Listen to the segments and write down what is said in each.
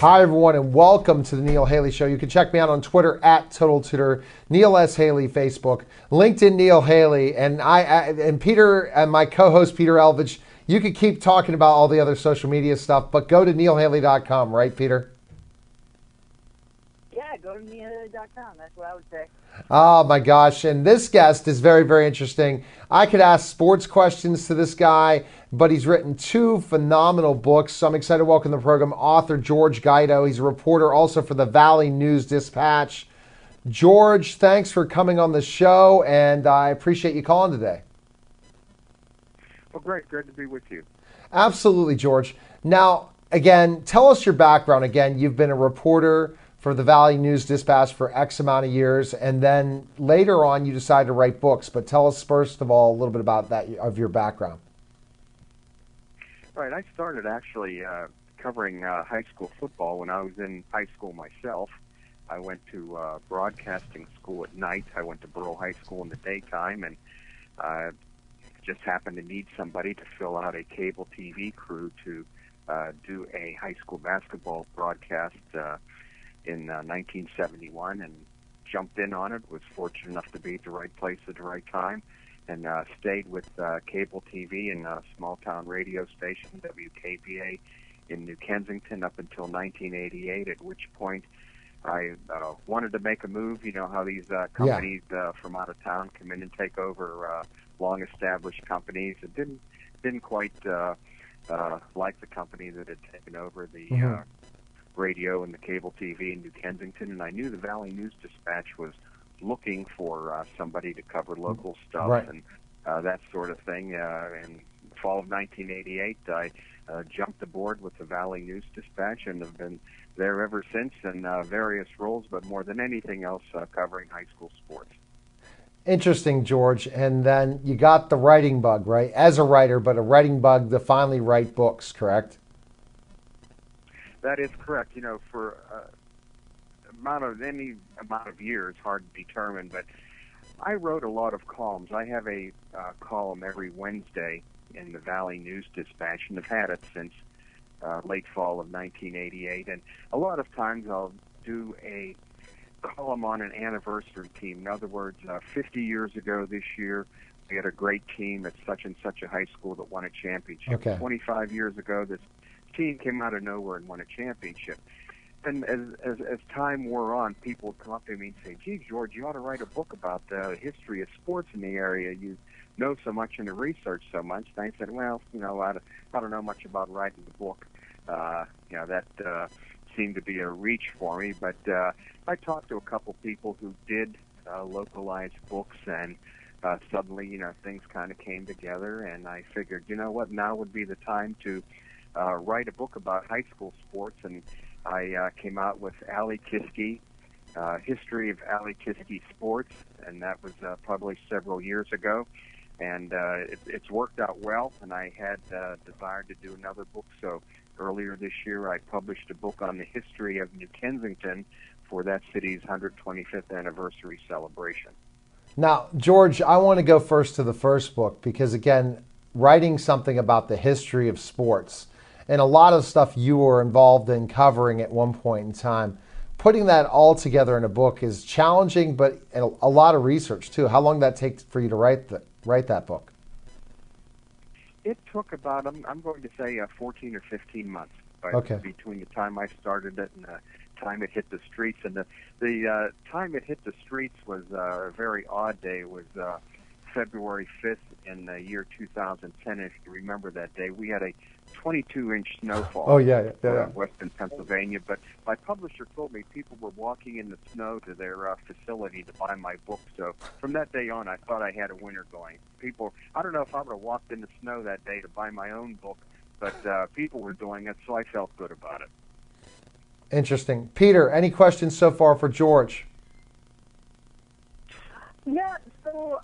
Hi, everyone, and welcome to the Neil Haley Show. You can check me out on Twitter at Total Tutor, Neil S. Haley, Facebook, LinkedIn Neil Haley, and Peter and my co-host Peter Elvidge. You could keep talking about all the other social media stuff, but go to neilhaley.com, right, Peter? Yeah, go to neilhaley.com. That's what I would say. Oh my gosh, and this guest is very, very interesting. I could ask sports questions to this guy, but he's written 2 phenomenal books. So I'm excited to welcome the program author George Guido. He's a reporter also for the Valley News Dispatch. George, thanks for coming on the show, and I appreciate you calling today. Well, great. Good to be with you. Absolutely, George. Now, again, tell us your background. Again, you've been a reporter for the Valley News Dispatch for X amount of years, and then later on you decided to write books. But tell us first of all a little bit about that, of your background. Right. I started actually covering high school football when I was in high school myself. I went to broadcasting school at night. I went to Borough High School in the daytime, and just happened to need somebody to fill out a cable TV crew to do a high school basketball broadcast in 1971, and jumped in on it. Was fortunate enough to be at the right place at the right time, and stayed with cable TV and a small town radio station, WKBA, in New Kensington up until 1988, at which point I wanted to make a move. You know how these companies from out of town come in and take over long-established companies. It didn't quite like the company that had taken over the radio and the cable TV in New Kensington, and I knew the Valley News Dispatch was looking for somebody to cover local stuff and that sort of thing. In the fall of 1988, I jumped aboard with the Valley News Dispatch and have been there ever since in various roles, but more than anything else, covering high school sports. Interesting, George. And then you got the writing bug, right? As a writer, but a writing bug to finally write books, correct? That is correct. You know, for any amount of years, hard to determine, but I wrote a lot of columns. I have a column every Wednesday in the Valley News Dispatch, and I've had it since late fall of 1988. And a lot of times I'll do a column on an anniversary team. In other words, 50 years ago this year, we had a great team at such and such a high school that won a championship. Okay. 25 years ago, this team came out of nowhere and won a championship. And as time wore on, people would come up to me and say, "Gee, George, you ought to write a book about the history of sports in the area. You know so much and research so much." And I said, "Well, you know, I don't know much about writing a book." That seemed to be a reach for me. But I talked to a couple people who did localized books, and suddenly, you know, things kind of came together. And I figured, you know what, now would be the time to write a book about high school sports. And I came out with Ali Kiski, History of Ali Kiski Sports, and that was published several years ago. And it's worked out well, and I had desired to do another book. So earlier this year, I published a book on the history of New Kensington for that city's 125th anniversary celebration. Now, George, I want to go first to the first book because, again, writing something about the history of sports and a lot of stuff you were involved in covering at one point in time, putting that all together in a book is challenging, but a lot of research too. How long did that take for you to write that book? It took about, I'm going to say 14 or 15 months. Between the time I started it and the time it hit the streets. And the time it hit the streets was a very odd day. It was February 5th in the year 2010. If you remember that day, we had a 22-inch snowfall in western Pennsylvania. But my publisher told me people were walking in the snow to their facility to buy my book. So from that day on, I thought I had a winner going. I don't know if I would have walked in the snow that day to buy my own book, but people were doing it, so I felt good about it. Interesting. Peter, any questions so far for George? Yeah, so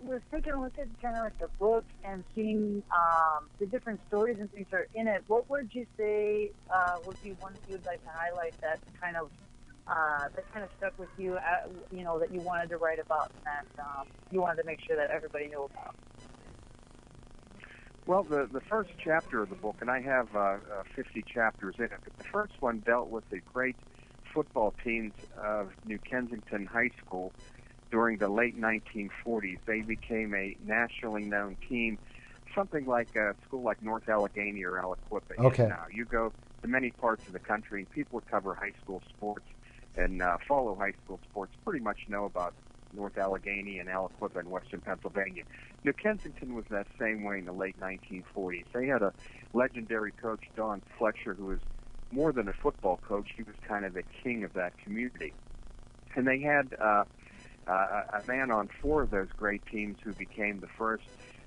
we're taking a look at kind of like the book and seeing the different stories and things that are in it. What would you say would be one you'd like to highlight that kind of stuck with you, you know, that you wanted to write about and that you wanted to make sure that everybody knew about? Well, the first chapter of the book, and I have 50 chapters in it, but the first one dealt with the great football teams of New Kensington High School during the late 1940s. They became a nationally known team, something like a school like North Allegheny or Aliquippa is now. You go to many parts of the country, and people who cover high school sports and follow high school sports pretty much know about North Allegheny and Aliquippa in western Pennsylvania. New Kensington was that same way in the late 1940s. They had a legendary coach, Don Fletcher, who was more than a football coach. He was kind of the king of that community. And they had a man on 4 of those great teams who became the first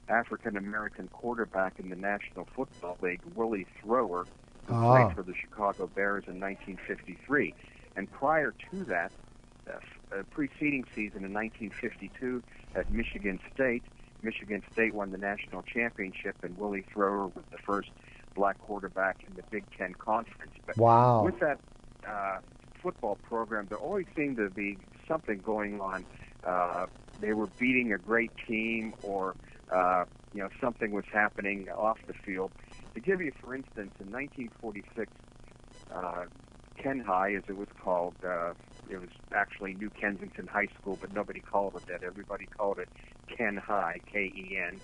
African-American quarterback in the National Football League, Willie Thrower, who played for the Chicago Bears in 1953. And prior to that, preceding season in 1952 at Michigan State won the national championship, and Willie Thrower was the first black quarterback in the Big Ten Conference. But with that football program, there always seemed to be something going on. They were beating a great team, or something was happening off the field. To give you, for instance, in 1946, Ken High, as it was called, it was actually New Kensington High School, but nobody called it that. Everybody called it Ken High, K-E-N.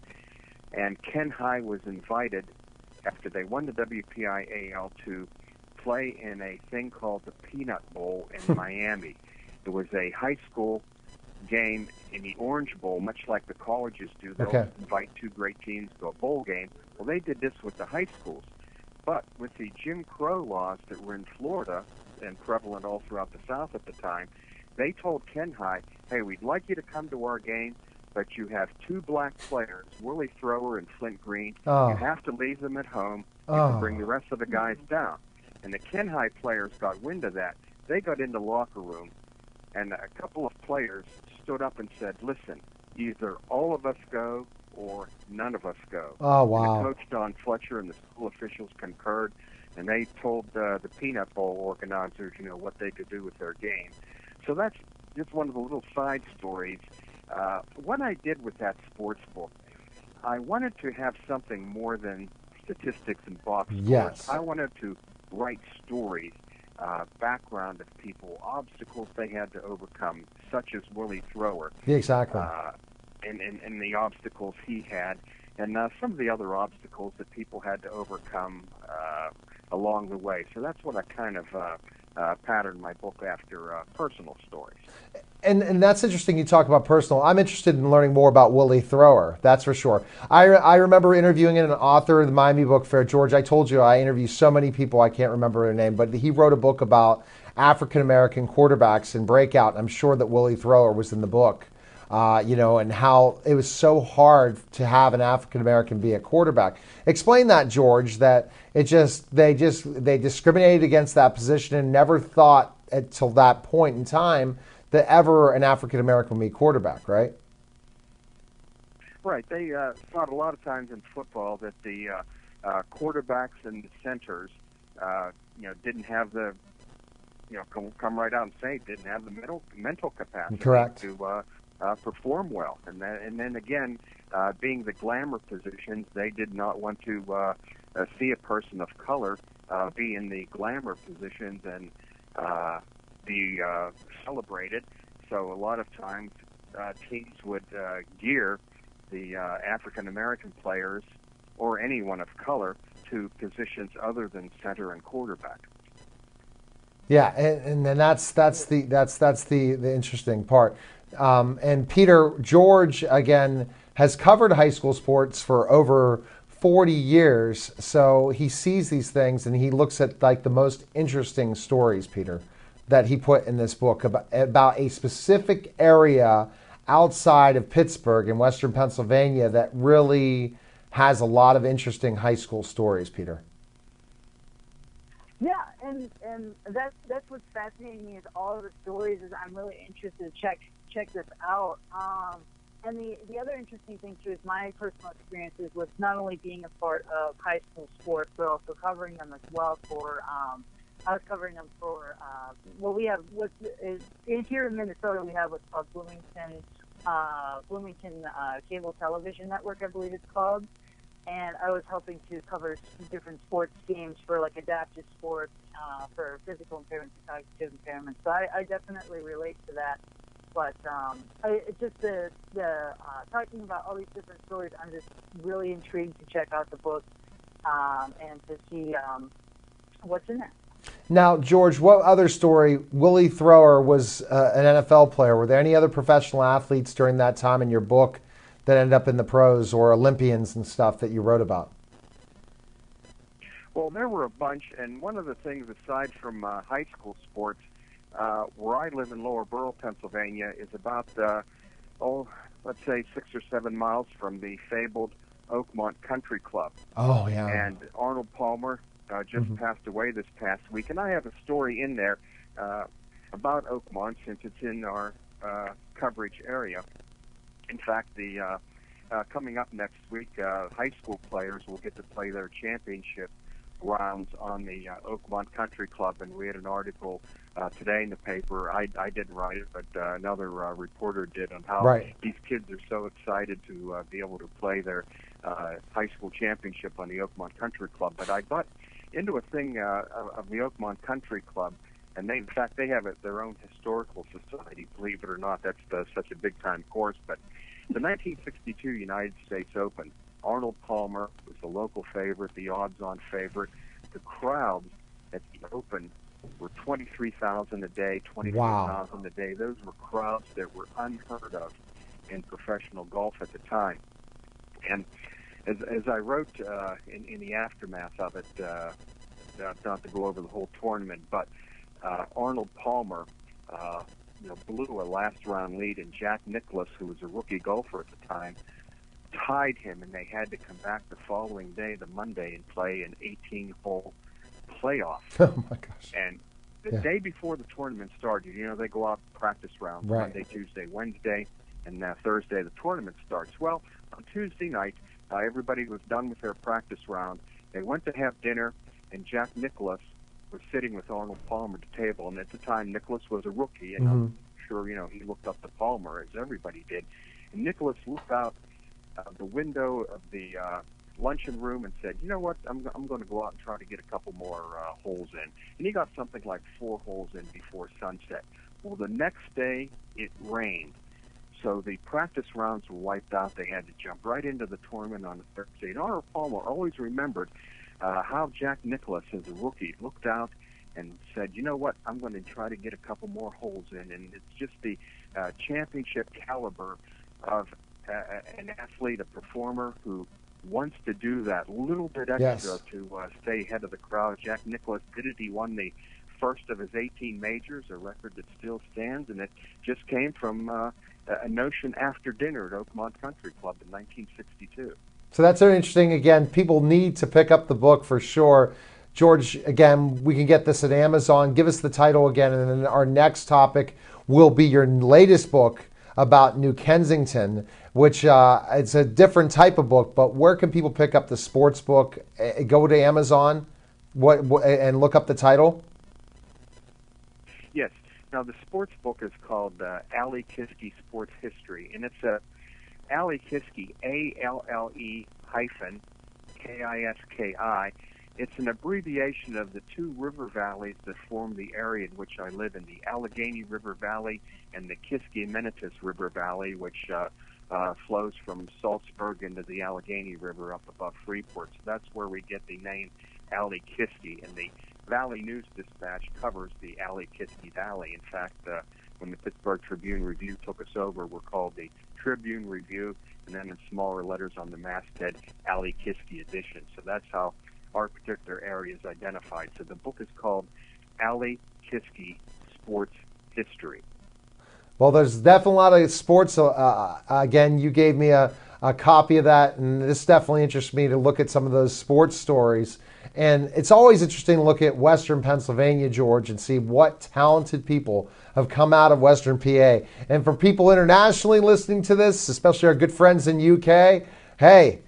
And Ken High was invited, after they won the WPIAL, to play in a thing called the Peanut Bowl in Miami. It was a high school game in the Orange Bowl, much like the colleges do. They'll invite 2 great teams to a bowl game. Well, they did this with the high schools. But with the Jim Crow laws that were in Florida and prevalent all throughout the South at the time, they told Ken High, hey, we'd like you to come to our game, but you have 2 black players, Willie Thrower and Flint Green. You have to leave them at home. You can bring the rest of the guys down. And the Ken High players got wind of that. They got in the locker room, and a couple of players stood up and said, listen, either all of us go or none of us go. And the coach, Don Fletcher, and the school officials concurred, and they told the Peanut Bowl organizers, what they could do with their game. So that's just one of the little side stories. What I did with that sports book, I wanted to have something more than statistics and box scores. I wanted to write stories, background of people, obstacles they had to overcome, such as Willie Thrower. And the obstacles he had, and some of the other obstacles that people had to overcome along the way. So that's what I kind of patterned my book after, personal stories. And that's interesting you talk about personal. I'm interested in learning more about Willie Thrower, that's for sure. I remember interviewing an author of the Miami Book Fair, George. I told you I interview so many people I can't remember their name, but he wrote a book about African-American quarterbacks and breakout. I'm sure that Willie Thrower was in the book. And how it was so hard to have an African-American be a quarterback. Explain that, George, that they discriminated against that position and never thought until that point in time that ever an African-American would be quarterback, right? Right. They thought a lot of times in football that the quarterbacks and the centers, didn't have the, come right out and say, didn't have the mental capacity to perform well. And then again, being the glamour positions, they did not want to see a person of color be in the glamour positions and be celebrated. So a lot of times teams would gear the African-American players or anyone of color to positions other than center and quarterback. Yeah, and that's the interesting part. And Peter, George, again, has covered high school sports for over 40 years. So he sees these things and he looks at like the most interesting stories, Peter, that he put in this book about a specific area outside of Pittsburgh in western Pennsylvania that really has a lot of interesting high school stories, Peter. Yeah, and that's what's fascinating me is all of the stories. Is I'm really interested to check this out. And the other interesting thing too is my personal experiences with not only being a part of high school sports, but also covering them as well. I was covering them for we have here in Minnesota we have what's called Bloomington Cable Television Network, I believe it's called. and I was helping to cover different sports teams for like adaptive sports, for physical impairments and cognitive impairments. So I definitely relate to that. But it's just the talking about all these different stories, I'm just really intrigued to check out the book and to see what's in there. Now, George, what other story? Willie Thrower was an NFL player. Were there any other professional athletes during that time in your book that ended up in the pros or Olympians and stuff that you wrote about? Well, there were a bunch, and one of the things aside from high school sports, where I live in Lower Borough, Pennsylvania, is about, let's say 6 or 7 miles from the fabled Oakmont Country Club. Oh, yeah. And Arnold Palmer just passed away this past week, and I have a story in there about Oakmont since it's in our coverage area. In fact, the coming up next week, high school players will get to play their championship rounds on the Oakmont Country Club, and we had an article today in the paper. I didn't write it, but another reporter did, on how these kids are so excited to be able to play their high school championship on the Oakmont Country Club. But I got into a thing of the Oakmont Country Club, and in fact, they have their own historical society, believe it or not. That's such a big-time course. But the 1962 United States Open, Arnold Palmer was the local favorite, the odds-on favorite. The crowds at the Open were 23,000 a day, 24,000 a day. Those were crowds that were unheard of in professional golf at the time. And as I wrote in the aftermath of it, not to go over the whole tournament, but Arnold Palmer blew a last-round lead, and Jack Nicklaus, who was a rookie golfer at the time, tied him, and they had to come back the following day, the Monday, and play an 18-hole playoff. Oh, my gosh. And the day before the tournament started, they go out practice rounds, Monday, Tuesday, Wednesday, and Thursday the tournament starts. Well, on Tuesday night, everybody was done with their practice round. They went to have dinner, and Jack Nicklaus was sitting with Arnold Palmer at the table. And at the time, Nicklaus was a rookie, and I'm sure, he looked up to Palmer, as everybody did. And Nicklaus looked out the window of the luncheon room and said, "You know what? I'm going to go out and try to get a couple more holes in." And he got something like 4 holes in before sunset. Well, the next day it rained, so the practice rounds were wiped out. They had to jump right into the tournament on the Thursday. And Arnold Palmer always remembered how Jack Nicklaus, as a rookie, looked out and said, "You know what? I'm going to try to get a couple more holes in." And it's just the championship caliber of an athlete, a performer who wants to do that little bit extra to stay ahead of the crowd. Jack Nicklaus did it. He won the first of his 18 majors, a record that still stands, and it just came from a notion after dinner at Oakmont Country Club in 1962. So that's very interesting. Again, people need to pick up the book for sure. George, again, we can get this at Amazon. Give us the title again, and then our next topic will be your latest book about New Kensington, which it's a different type of book, but where can people pick up the sports book? Go to Amazon and look up the title? Yes. Now, the sports book is called Allie Kiski Sports History, and it's Allie Kiski, ALLE-KISKI. It's an abbreviation of the 2 river valleys that form the area in which I live in, the Allegheny River Valley and the Kiski-Menitus River Valley, which flows from Salzburg into the Allegheny River up above Freeport. So that's where we get the name Allie Kiski, and the Valley News Dispatch covers the Allie Kiski Valley. In fact, when the Pittsburgh Tribune Review took us over, we're called the Tribune Review, and then in smaller letters on the masthead, Allie Kiski Edition. So that's how our particular area is identified. So the book is called Allie Kiski Sports History. Well, there's definitely a lot of sports. Again, you gave me a copy of that, and this definitely interests me to look at some of those sports stories. And it's always interesting to look at Western Pennsylvania, George, and see what talented people have come out of Western PA. And for people internationally listening to this, especially our good friends in UK, hey,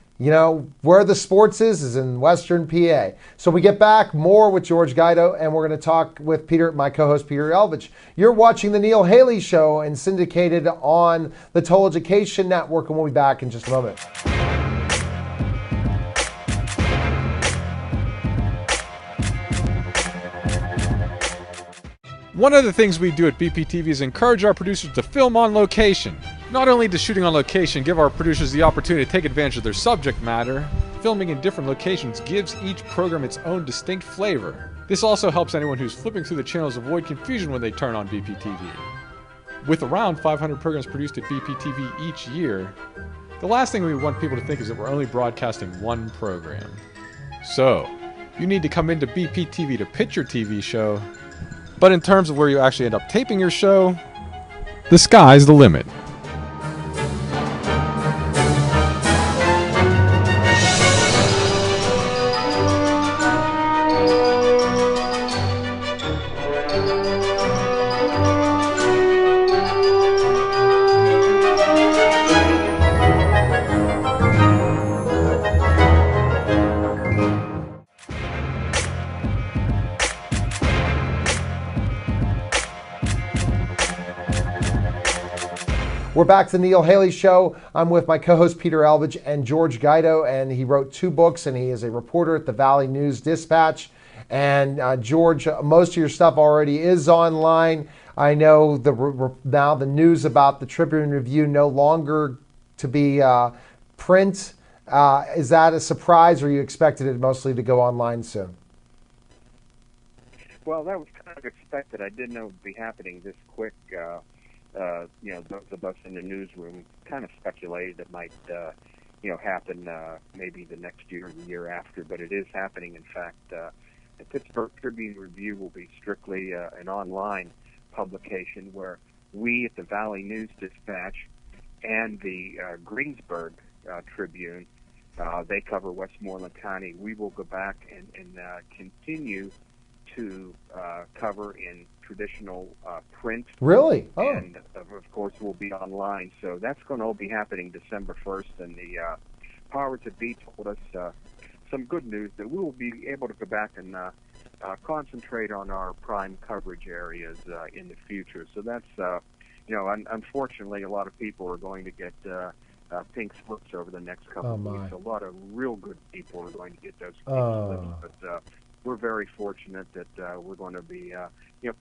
where the sports is in Western PA. So we get back more with George Guido, and we're going to talk with my co-host Peter Elvich. You're watching The Neil Haley Show and syndicated on the Total Education Network, and we'll be back in just a moment. One of the things we do at BPTV is encourage our producers to film on location. Not only does shooting on location give our producers the opportunity to take advantage of their subject matter, filming in different locations gives each program its own distinct flavor. This also helps anyone who's flipping through the channels avoid confusion when they turn on BPTV. With around 500 programs produced at BPTV each year, the last thing we want people to think is that we're only broadcasting one program. So, you need to come into BPTV to pitch your TV show, but in terms of where you actually end up taping your show, the sky's the limit. We're back to the Neil Haley Show. I'm with my co-host Peter Elvidge and George Guido, and he wrote 2 books, and he is a reporter at the Valley News Dispatch. And George, most of your stuff already is online. I know now the news about the Tribune Review no longer to be print. Is that a surprise, or you expected it mostly to go online soon? Well, that was kind of expected. I didn't know it would be happening this quick. Those of us in the newsroom kind of speculated it might, happen maybe the next year or the year after, but it is happening. In fact, the Pittsburgh Tribune Review will be strictly an online publication where we at the Valley News Dispatch and the Greensburg Tribune, they cover Westmoreland County. We will go back and continue to cover in traditional print. Really? Oh. And of course we'll be online. So that's going to all be happening December 1st. And the powers that be told us some good news that we will be able to go back and concentrate on our prime coverage areas in the future. So that's, unfortunately, a lot of people are going to get pink slips over the next couple of weeks. A lot of real good people are going to get those pink slips. But we're very fortunate that we're going to be,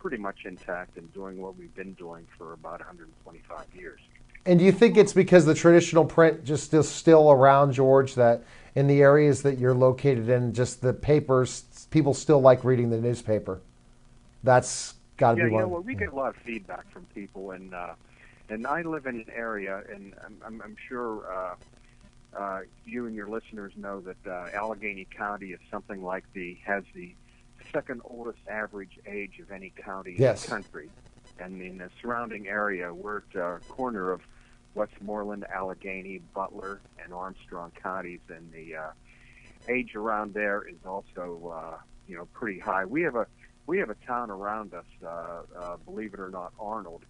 pretty much intact and doing what we've been doing for about 125 years. And do you think it's because the traditional print just is still around, George, that in the areas that you're located in, just the papers, people still like reading the newspaper? That's got to be one. Well, we get a lot of feedback from people, and I live in an area, and I'm sure you and your listeners know that Allegheny County is something like has the second oldest average age of any county in the country. And in the surrounding area, we're at the corner of Westmoreland, Allegheny, Butler, and Armstrong counties, and the age around there is also pretty high. We have a town around us, believe it or not, Arnold.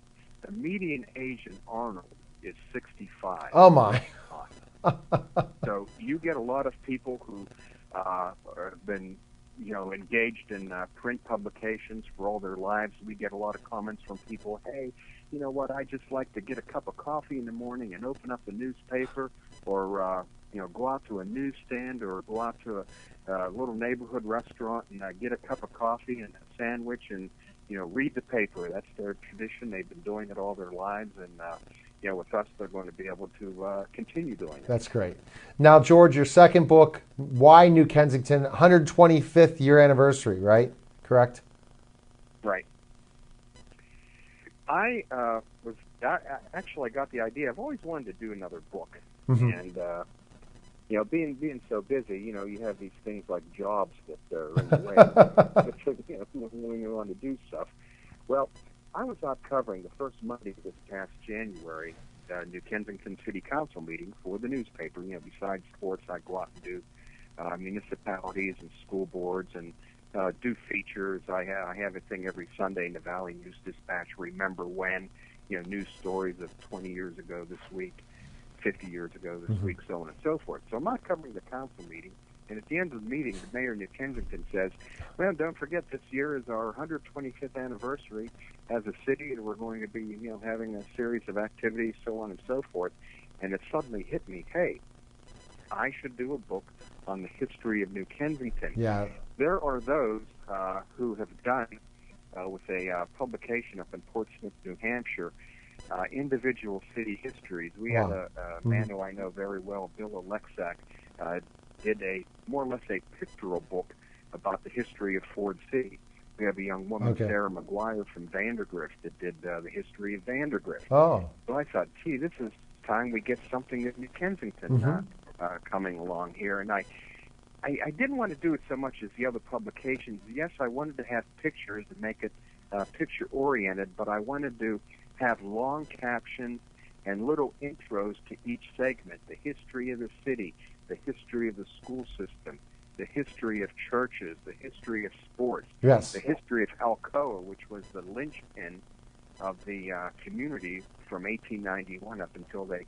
The median age in Arnold is 65. Oh my! So you get a lot of people who have been engaged in print publications for all their lives. We get a lot of comments from people, hey, you know what, I just like to get a cup of coffee in the morning and open up the newspaper, or go out to a newsstand, or go out to a little neighborhood restaurant and get a cup of coffee and a sandwich and read the paper. That's their tradition. They've been doing it all their lives, and with us, they're going to be able to continue doing it. That's great. Now, George, your second book, Why New Kensington, 125th year anniversary, right? Correct? Right. I actually got the idea. I've always wanted to do another book, and being so busy, you have these things like jobs that are in the way when you want to do stuff. Well, I was out covering the first Monday this past January, New Kensington City Council meeting for the newspaper. Besides sports, I go out and do municipalities and school boards and do features. I have a thing every Sunday in the Valley News Dispatch, Remember When, news stories of 20 years ago this week, 50 years ago this week, so on and so forth. So I'm out covering the council meeting, and at the end of the meeting, the mayor of New Kensington says, well, don't forget this year is our 125th anniversary as a city, and we're going to be, having a series of activities, so on and so forth. And it suddenly hit me, hey, I should do a book on the history of New Kensington. Yeah. There are those who have done with a publication up in Portsmouth, New Hampshire, Individual City Histories. We had a man who I know very well, Bill Alexak, did a more or less a pictorial book about the history of Ford City. We have a young woman, Sarah McGuire from Vandergrift, that did the history of Vandergrift. Oh. So I thought, gee, this is time we get something at New Kensington coming along here. And I didn't want to do it so much as the other publications. Yes, I wanted to have pictures and make it picture-oriented, but I wanted to have long captions and little intros to each segment, the history of the city, the history of the school system, the history of churches, the history of sports, the history of Alcoa, which was the linchpin of the community from 1891 up until they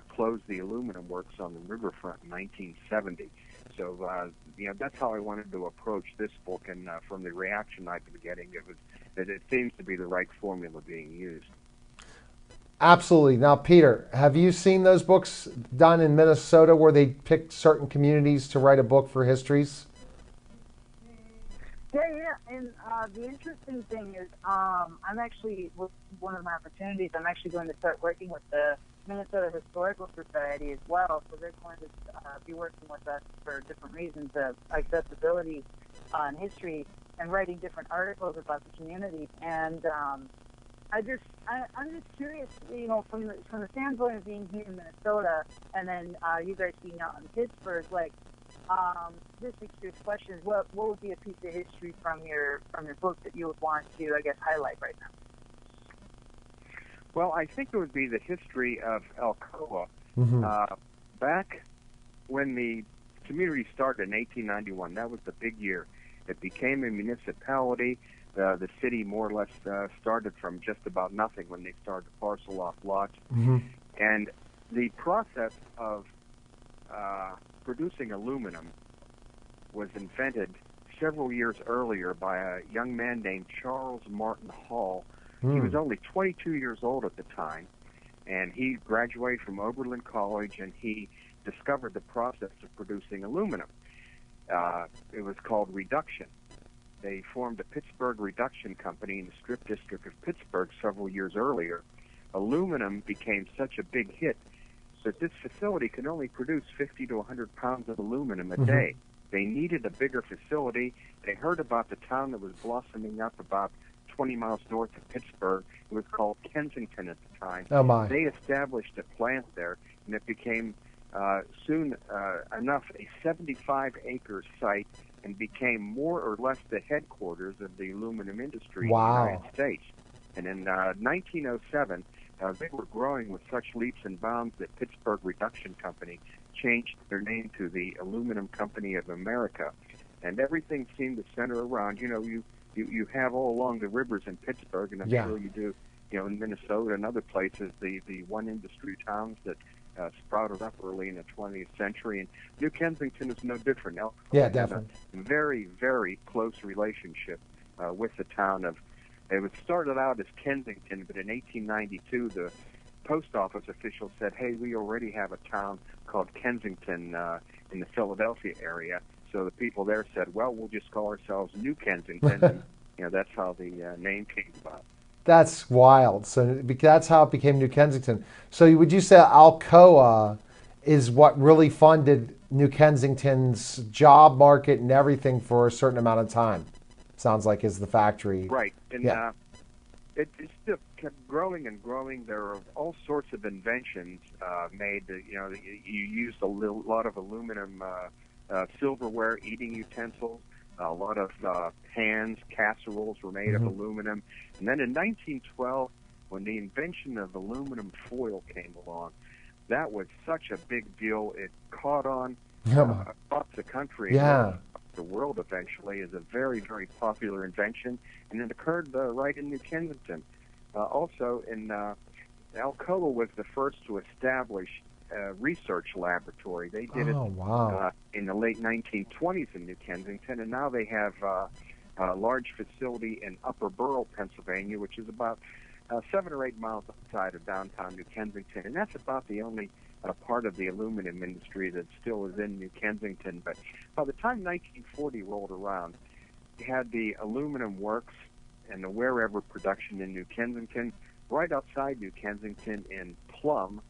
closed the aluminum works on the riverfront in 1970. So, that's how I wanted to approach this book, and from the reaction I've been getting, it seems to be the right formula being used. Absolutely. Now, Peter, have you seen those books done in Minnesota where they pick certain communities to write a book for histories? Yeah. And the interesting thing is, I'm actually, with one of my opportunities, I'm actually going to start working with the Minnesota Historical Society as well. So they're going to be working with us for different reasons of accessibility on history and writing different articles about the community. And I'm just curious, from the standpoint of being here in Minnesota, and then you guys being out in Pittsburgh, just a curious question: what would be a piece of history from your book that you would want to, I guess, highlight right now? Well, I think it would be the history of Alcoa. Back when the community started in 1891, that was the big year. It became a municipality. The city more or less started from just about nothing when they started to parcel off lots. And the process of producing aluminum was invented several years earlier by a young man named Charles Martin Hall. He was only 22 years old at the time, and he graduated from Oberlin College, and he discovered the process of producing aluminum. It was called reduction. They formed a Pittsburgh Reduction Company in the Strip District of Pittsburgh several years earlier. Aluminum became such a big hit that this facility could only produce 50 to 100 pounds of aluminum a day. They needed a bigger facility. They heard about the town that was blossoming up about 20 miles north of Pittsburgh. It was called Kensington at the time. Oh, my. They established a plant there, and it became soon enough a 75-acre site and became more or less the headquarters of the aluminum industry in the United States. And in 1907, they were growing with such leaps and bounds that Pittsburgh Reduction Company changed their name to the Aluminum Company of America. And everything seemed to center around, you have all along the rivers in Pittsburgh, and I'm sure you do, in Minnesota and other places, the one industry towns that sprouted up early in the 20th century, and New Kensington is no different. Definitely. A very, very close relationship with the town of. It was started out as Kensington, but in 1892, the post office official said, "Hey, we already have a town called Kensington in the Philadelphia area." So the people there said, "Well, we'll just call ourselves New Kensington," and that's how the name came about. That's wild. So that's how it became New Kensington. So would you say Alcoa is what really funded New Kensington's job market and everything for a certain amount of time? Sounds like is the factory. Right. And it still kept growing and growing. There are all sorts of inventions made. You used a lot of aluminum silverware, eating utensils. A lot of pans, casseroles were made of aluminum. And then in 1912, when the invention of aluminum foil came along, that was such a big deal. It caught on across the country, the world eventually, as a very, very popular invention. And it occurred right in New Kensington. Also, Alcoa was the first to establish research laboratory. They did it in the late 1920s in New Kensington, and now they have a large facility in Upper Borough, Pennsylvania, which is about 7 or 8 miles outside of downtown New Kensington, and that's about the only part of the aluminum industry that still is in New Kensington. But by the time 1940 rolled around, you had the aluminum works and the Wherever production in New Kensington. Right outside New Kensington in Plum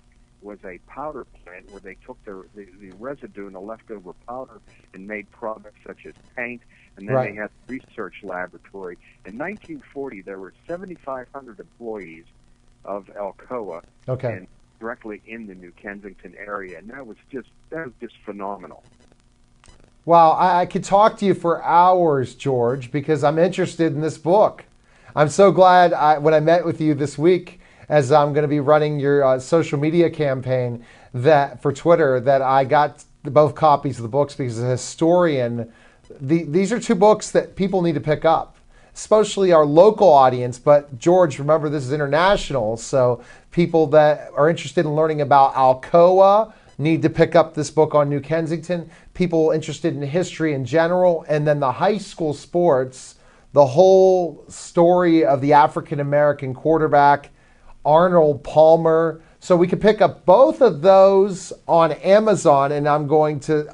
was a powder plant where they took the residue and the leftover powder and made products such as paint, and then they had a research laboratory. In 1940, there were 7,500 employees of Alcoa and directly in the New Kensington area, and that was just phenomenal. Wow, I could talk to you for hours, George, because I'm interested in this book. I'm so glad when I met with you this week, as I'm going to be running your social media campaign for Twitter, that I got both copies of the books, because as a historian, these are two books that people need to pick up, especially our local audience. But George, remember, this is international, so people that are interested in learning about Alcoa need to pick up this book on New Kensington. People interested in history in general, and then the high school sports, the whole story of the African-American quarterback, Arnold Palmer. So we can pick up both of those on Amazon, and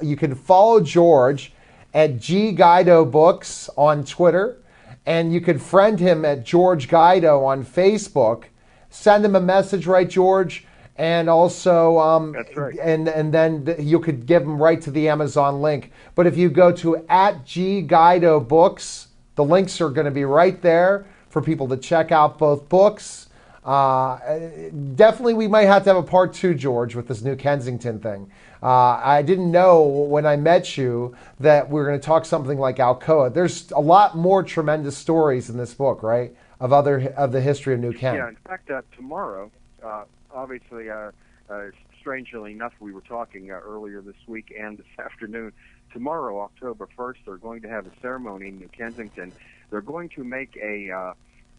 you can follow George at G Guido Books on Twitter, and you can friend him at George Guido on Facebook. Send him a message, right, George? And also, that's right. And then you could give him right to the Amazon link. But if you go to at G Guido Books, the links are going to be right there for people to check out both books. Definitely, we might have to have a part 2, George, with this New Kensington thing. I didn't know when I met you that we were going to talk something like Alcoa. There's a lot more tremendous stories in this book, right? Of the history of New Kent. Yeah, in fact, tomorrow, obviously, strangely enough, we were talking earlier this week and this afternoon. Tomorrow, October 1st, they're going to have a ceremony in New Kensington. They're going to make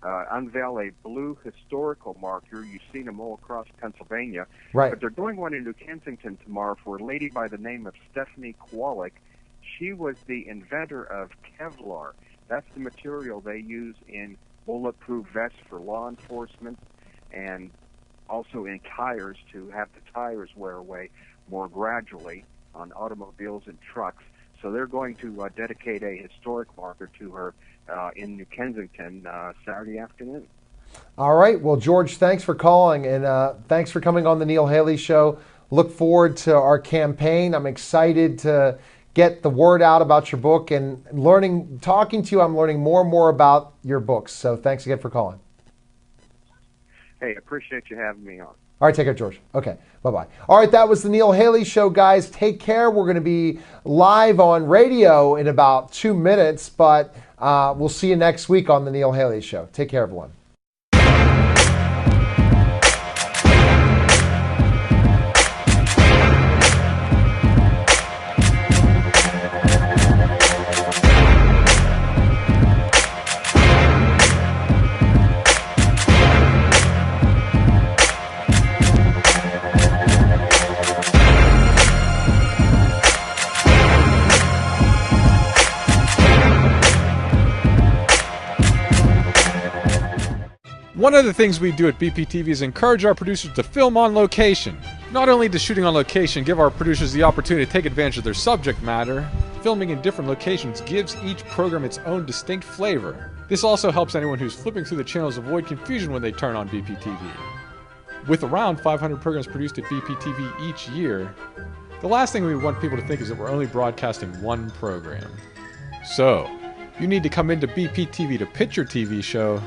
unveil a blue historical marker. You've seen them all across Pennsylvania. Right. But they're doing one in New Kensington tomorrow for a lady by the name of Stephanie Kwolek. She was the inventor of Kevlar. That's the material they use in bulletproof vests for law enforcement, and also in tires to have the tires wear away more gradually on automobiles and trucks. So they're going to dedicate a historic marker to her in New Kensington Saturday afternoon. All right. Well, George, thanks for calling, and thanks for coming on the Neil Haley Show. Look forward to our campaign. I'm excited to get the word out about your book, and talking to you, I'm learning more and more about your books. So thanks again for calling. Hey, appreciate you having me on. All right, take care, George. Okay, bye-bye. All right, that was the Neil Haley Show, guys. Take care. We're going to be live on radio in about 2 minutes, but we'll see you next week on the Neil Haley Show. Take care, everyone. One of the things we do at BPTV is encourage our producers to film on location. Not only does shooting on location give our producers the opportunity to take advantage of their subject matter, filming in different locations gives each program its own distinct flavor. This also helps anyone who's flipping through the channels avoid confusion when they turn on BPTV. With around 500 programs produced at BPTV each year, the last thing we want people to think is that we're only broadcasting one program. So, you need to come into BPTV to pitch your TV show,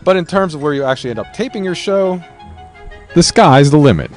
but in terms of where you actually end up taping your show, the sky's the limit.